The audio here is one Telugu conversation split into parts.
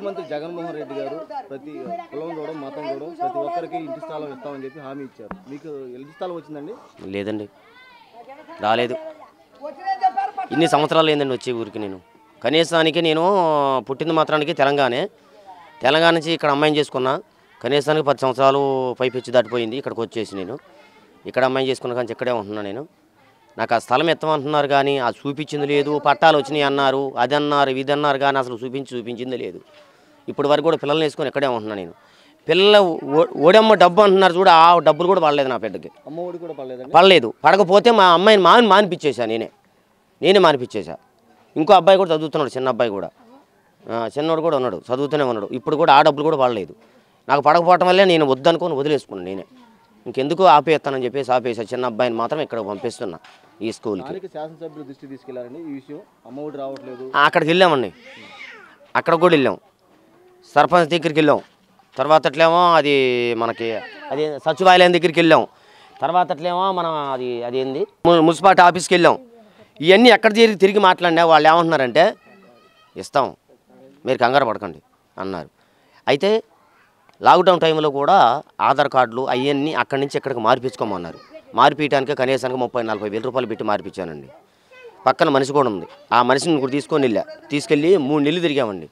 ముఖ్యమంత్రి జగన్మోహన్ రెడ్డి గారు ప్రతి కులం చూడడం మతం చూడడం ప్రతి ఒక్కరికి ఇంటి స్థలం ఇస్తామని చెప్పి హామీ ఇచ్చారు. మీకు ఇంటి స్థలం వచ్చిందండి? లేదండి, రాలేదు. ఇన్ని సంవత్సరాలు ఏందండి వచ్చే ఊరికి నేను. కనీసానికి నేను పుట్టింది మాత్రానికి తెలంగాణ నుంచి ఇక్కడ అమ్మాయిని చేసుకున్నా. కనీసానికి 10 సంవత్సరాలు పైపెచ్చి దాటిపోయింది. ఇక్కడికి వచ్చేసి నేను ఇక్కడ అమ్మాయిని చేసుకున్నా కానీ ఇక్కడే ఉంటున్నాను నేను. నాకు ఆ స్థలం ఎత్తమంటున్నారు కానీ అది చూపించింది లేదు. పట్టాలు వచ్చినాయి అన్నారు, అది అన్నారు, ఇది అన్నారు కానీ అసలు చూపించింది లేదు. ఇప్పుడు వరకు కూడా పిల్లల్ని వేసుకొని ఇక్కడే ఉంటున్నాను నేను. పిల్లల ఓడమ్మ డబ్బు అంటున్నారు చూడ, ఆ డబ్బులు కూడా పడలేదు నా బిడ్డకి. అమ్మ ఒడి కూడా పడలేదు. పడకపోతే మా అమ్మాయిని మానిపించేసా నేనే మానిపించేసా. ఇంకో అబ్బాయి కూడా చదువుతున్నాడు, చిన్న అబ్బాయి కూడా, చిన్నోడు కూడా ఉన్నాడు, చదువుతూనే ఉన్నాడు. ఇప్పుడు కూడా ఆ డబ్బులు కూడా పడలేదు. నాకు పడకపోవటం వల్లే నేను వద్దనుకొని వదిలేసుకున్నాను నేనే. ఇంకెందుకు ఆపేస్తానని చెప్పేసి ఆపేసా. చిన్న అబ్బాయిని మాత్రం ఇక్కడ పంపిస్తున్నా ఈ స్కూల్కి. శాసనసభ్యులు దృష్టి తీసుకెళ్లారండి ఈ విషయం, అమ్మ ఒడి రావట్లేదు. అక్కడికి వెళ్ళామండి, అక్కడ కూడా వెళ్ళాం, సర్పంచ్ దగ్గరికి వెళ్ళాం. తర్వాత అట్లేమో అది మనకి అది సచివాలయం దగ్గరికి వెళ్ళాం. తర్వాత అట్లేమో మనం అదేంది మున్సిపాలిటీ ఆఫీస్కి వెళ్ళాం. ఇవన్నీ ఎక్కడ తిరిగి మాట్లాడినా వాళ్ళు ఏమంటున్నారంటే ఇస్తాం, మీరు కంగారు పడకండి అన్నారు. అయితే లాక్డౌన్ టైంలో కూడా ఆధార్ కార్డులు అవన్నీ అక్కడి నుంచి ఇక్కడికి మార్పించుకోమన్నారు. మార్పించడానికి కనీసానికి 30-40 వేల రూపాయలు పెట్టి మార్పించానండి. పక్కన మనిషి కూడా ఉంది, ఆ మనిషిని కూడా తీసుకెళ్ళి 3 నెలలు తిరిగామండి.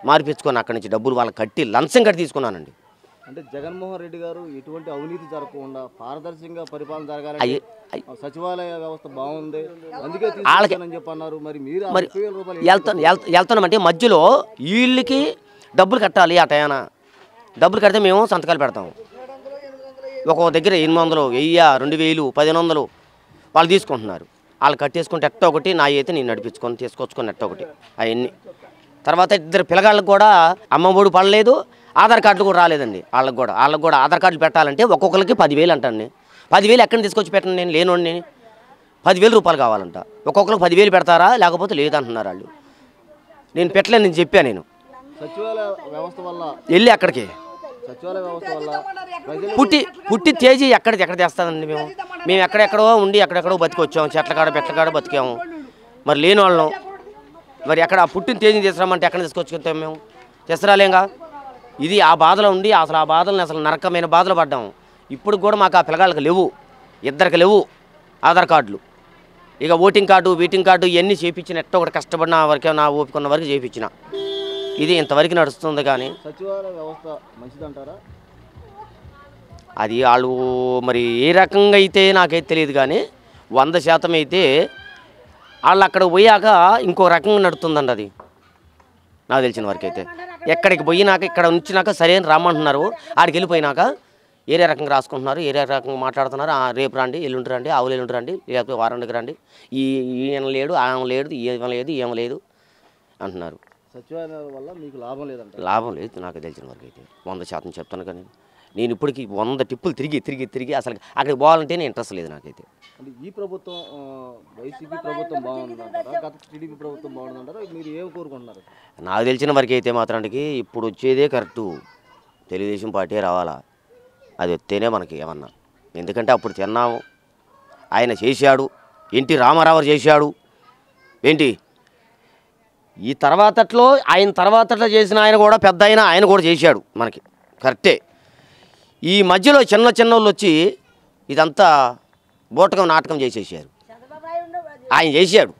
మార్పించుకొని అక్కడి నుంచి డబ్బులు వాళ్ళకి కట్టి లంచం కట్టి తీసుకున్నానండి. అంటే జగన్మోహన్ రెడ్డి గారు ఎటువంటి అవినీతి జరగకుండా పారదర్శకంగా పరిపాలన జరగాలి, సచివాలయ వ్యవస్థ బాగుంది అందుకే తీసుకున్నానని చెప్పి అన్నారు. మరి మీరు వెళ్తున్నామంటే మధ్యలో వీళ్ళకి డబ్బులు కట్టాలి. ఆ టయాన డబ్బులు కడితే మేము సంతకాలు పెడతాము. ఒక్కొక్క దగ్గర 800, 1000, 2000, 1500 వాళ్ళు తీసుకుంటున్నారు. వాళ్ళు కట్టేసుకుంటే ఎట్ట ఒకటి నా అయితే నేను నడిపించుకొని తీసుకొచ్చుకొని ఎట్ట ఒకటి అవన్నీ. తర్వాత 2 పిల్లగాళ్ళకు కూడా అమ్మ ఒడి పడలేదు, ఆధార్ కార్డులు కూడా రాలేదండి. వాళ్ళకు కూడా ఆధార్ కార్డులు పెట్టాలంటే ఒక్కొక్కరికి 10,000 అంటాను. 10,000 ఎక్కడిని తీసుకొచ్చి పెట్టండి, నేను లేనోడిని. 10,000 రూపాయలు కావాలంట. ఒక్కొక్కరికి 10,000 పెడతారా లేకపోతే లేదంటున్నారు వాళ్ళు. నేను పెట్టలేను, నేను చెప్పాను. నేను సచివాలయ వ్యవస్థ వల్ల వెళ్ళి అక్కడికి సచివాలయ వ్యవస్థ వల్ల పుట్టి తేజీ ఎక్కడ తెస్తానండి. మేము ఎక్కడెక్కడో ఉండి ఎక్కడెక్కడో బతికొచ్చాము, చెట్లకాడ బతికాము. మరి లేని వాళ్ళం మరి ఎక్కడ ఆ పుట్టిన తేజీని తీసుకురామంటే ఎక్కడ తీసుకొచ్చుకుంటాం మేము? తీసుకురాలేంగా. ఇది ఆ బాధలో ఉండి అసలు ఆ బాధలను అసలు నరకమైన బాధలు పడ్డాము. ఇప్పుడు కూడా మాకు ఆ పిల్లగాళ్ళకి లేవు, 2కి లేవు ఆధార్ కార్డులు. ఇక ఓటింగ్ కార్డు వీటింగ్ కార్డు ఇవన్నీ చేయించిన ఎట్టో ఒకటి కష్టపడిన వరకే నా ఓపికన్న వరకు చేయించిన. ఇది ఇంతవరకు నడుస్తుంది. కానీ సచివాలయ వ్యవస్థ మంచిదంటారా? అది వాళ్ళు మరి ఏ రకంగా అయితే నాకైతే తెలియదు కానీ 100% అయితే వాళ్ళు అక్కడ పోయాక ఇంకో రకంగా నడుతుందండి. అది నాకు తెలిసిన వరకు అయితే ఎక్కడికి పోయినాక ఇక్కడ ఉంచినాక సరే అని రమ్మంటున్నారు. ఆడికి వెళ్ళిపోయినాక ఏరే రకంగా రాసుకుంటున్నారు, ఏరే రకంగా మాట్లాడుతున్నారు. రేపు రండి, ఎల్లుండి రండి, ఆవులు ఎల్లుండి రండి, లేకపోతే వారానికి రండి, ఈయన లేడు, ఆమె లేదు, ఏం లేదు అంటున్నారు. సచివాలయం వల్ల మీకు లాభం లేదంట? లాభం లేదు నాకు తెలిసిన వరకు అయితే 100% చెప్తాను. కానీ నేను ఇప్పటికి 100 టిప్పులు తిరిగి అసలు అక్కడికి పోవాలంటే నేను ఇంట్రెస్ట్ లేదు నాకైతే. అంటే ఈ ప్రభుత్వం వైసీపీ ప్రభుత్వం బాగుందంటారా, గత టీడీపీ ప్రభుత్వం బాగుందంటారా? మీరు ఏం కోరుకుంటున్నారు? నాకు తెలిసిన వరకు అయితే మాత్రానికి ఇప్పుడు వచ్చేదే కరెక్టు, తెలుగుదేశం పార్టీ రావాలా. అది వస్తేనే మనకి ఏమన్నా. ఎందుకంటే అప్పుడు తిన్నాము, ఆయన చేశాడు, ఎన్టీ రామారావు చేశాడు ఏంటి. ఈ తర్వాతట్లో ఆయన తర్వాతట్లో చేసిన ఆయన కూడా పెద్ద ఆయన కూడా చేశాడు మనకి, కరెక్టే. ఈ మధ్యలో చిన్న వాళ్ళు వచ్చి ఇదంతా బోటకం నాటకం చేసేసారు. ఆయన చేశాడు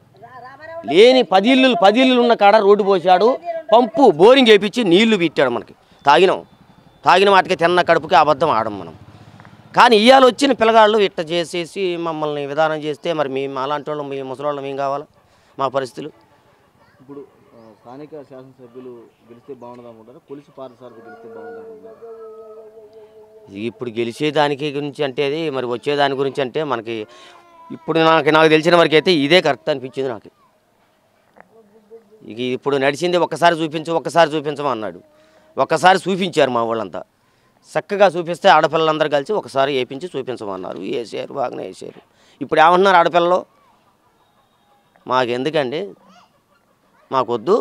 లేని 10 ఇళ్ళు ఉన్న కాడ రోడ్డు పోసాడు, పంపు బోరింగ్ వేయించి నీళ్లు పెట్టాడు మనకి. తాగిన వాటికి తిన్న కడుపుకి అబద్ధం ఆడం మనం. కానీ ఇవాళ వచ్చిన పిల్లగాళ్ళు ఇట్ట చేసేసి మమ్మల్ని విధానం చేస్తే మరి మేము అలాంటి వాళ్ళం, మేము ముసలాళ్ళం ఏం కావాలా మా పరిస్థితులు? ఇప్పుడు స్థానిక శాసనసభ్యులు గెలిస్తే బాగుండదనుకుంటారు, కొలిసి పార్థసారథి గెలిస్తే బాగుందనుకుంటారు? ఇప్పుడు గెలిచేదానికి గురించి అంటే మరి వచ్చేదాని గురించి అంటే మనకి ఇప్పుడు నాకు తెలిసిన వరకు అయితే ఇదే కరెక్ట్ అనిపించింది నాకు. ఇక ఇప్పుడు నడిచింది ఒక్కసారి చూపించమన్నాడు. ఒక్కసారి చూపించారు మా వాళ్ళంతా, చక్కగా చూపిస్తే ఆడపిల్లలందరూ కలిసి ఒకసారి వేయించి చూపించమన్నారు. వేసారు, బాగానే వేసారు. ఇప్పుడు ఏమంటున్నారు ఆడపిల్లలు, మాకెందుకండి, మాకొద్దు,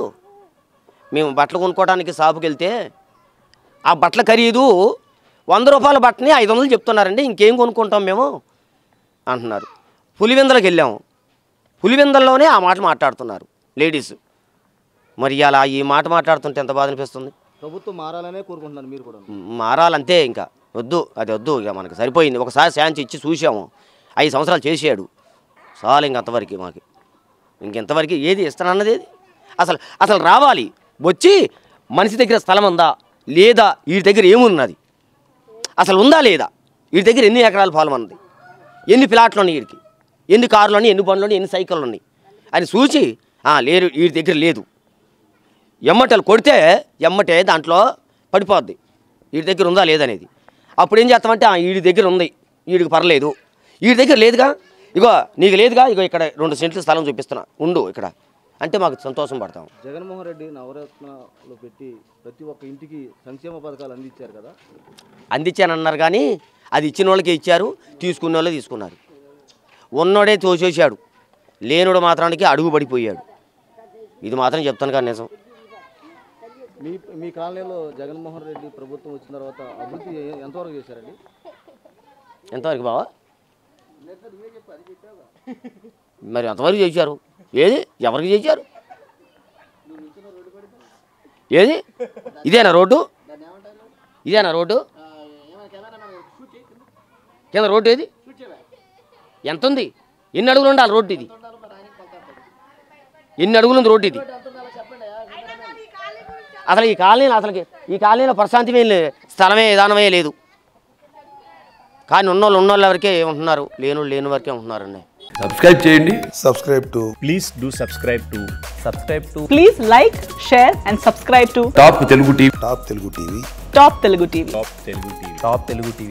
మేము బట్టలు కొనుక్కోవడానికి షాపుకి వెళ్తే ఆ బట్టల ఖరీదు 100 రూపాయల బట్టని 500 చెప్తున్నారండి, ఇంకేం కొనుక్కుంటాం మేము అంటున్నారు. పులివెందులకు వెళ్ళాము, పులివెందుల్లోనే ఆ మాటలు మాట్లాడుతున్నారు లేడీస్. మరి ఇలా ఈ మాట మాట్లాడుతుంటే ఎంత బాధ అనిపిస్తుంది. ప్రభుత్వం మారాలనే కోరుకుంటున్నారు మీరు కూడా. మారాలంతే, ఇంకా వద్దు, అది వద్దు, ఇక మనకి సరిపోయింది. ఒకసారి ఛాన్స్ ఇచ్చి చూసాము, 5 సంవత్సరాలు చేసాడు చాలు, ఇంకంతవరకు మాకు ఇంకెంతవరకు ఏది ఇస్తానన్నది ఏది అసలు రావాలి. వచ్చి మనిషి దగ్గర స్థలం ఉందా లేదా, వీడి దగ్గర ఏమున్నది అసలు ఉందా లేదా, వీడి దగ్గర ఎన్ని ఎకరాల పొలం ఉన్నది, ఎన్ని ప్లాట్లు ఉన్నాయి, వీడికి ఎన్ని కార్లు ఉన్నాయి, ఎన్ని బండ్లు ఉన్నాయి, ఎన్ని సైకిళ్ళు ఉన్నాయి అని చూసి లేరు వీడి దగ్గర లేదు, ఎమ్మటలు కొడితే ఎమ్మటే దాంట్లో పడిపోద్ది, వీడి దగ్గర ఉందా లేదనేది. అప్పుడు ఏం చేస్తామంటే వీడి దగ్గర ఉంది, వీడికి పర్లేదు, వీడి దగ్గర లేదుగా, ఇగో నీకు లేదుగా, ఇగో ఇక్కడ 2 సెంట్లు స్థలం చూపిస్తున్నా ఉండు ఇక్కడ అంటే మాకు సంతోషం పడతాం. జగన్మోహన్ రెడ్డి నవరత్నాలు పెట్టి ప్రతి ఒక్క ఇంటికి సంక్షేమ పథకాలు అందించారు కదా. అందించానన్నారు కానీ అది ఇచ్చిన వాళ్ళకే ఇచ్చారు, తీసుకున్న వాళ్ళే తీసుకున్నారు. ఉన్నోడే తోసేసాడు, లేనుడు మాత్రానికి అడుగు పడిపోయాడు. ఇది మాత్రం చెప్తాను కానీ నిజం. మీ కాలనీలో జగన్మోహన్ రెడ్డి ప్రభుత్వం వచ్చిన తర్వాత అభివృద్ధి ఎంతవరకు చేశారండి? ఎంతవరకు బావా? మరి ఎంతవరకు చేశారు? ఏది ఎవరికి చేశారు? ఏది ఇదేనా రోడ్డు? ఇదేనా రోడ్డు? కింద రోడ్డు ఏది ఎంత ఉంది? ఎన్ని అడుగులు ఉండాలి రోడ్డు? ఇది ఎన్ని అడుగులు ఉంది రోడ్డు? ఇది అసలు ఈ కాలనీలో ప్రశాంతమే స్థలమే విధానమే లేదు. కానీ ఉన్నోళ్ళు ఎవరికే ఉంటున్నారు, లేని వరకే ఉంటున్నారండి. సబ్స్క్రైబ్ చేయండి. Please do subscribe to Please like, share and subscribe to top Telugu TV. Top Telugu TV. Top Telugu TV.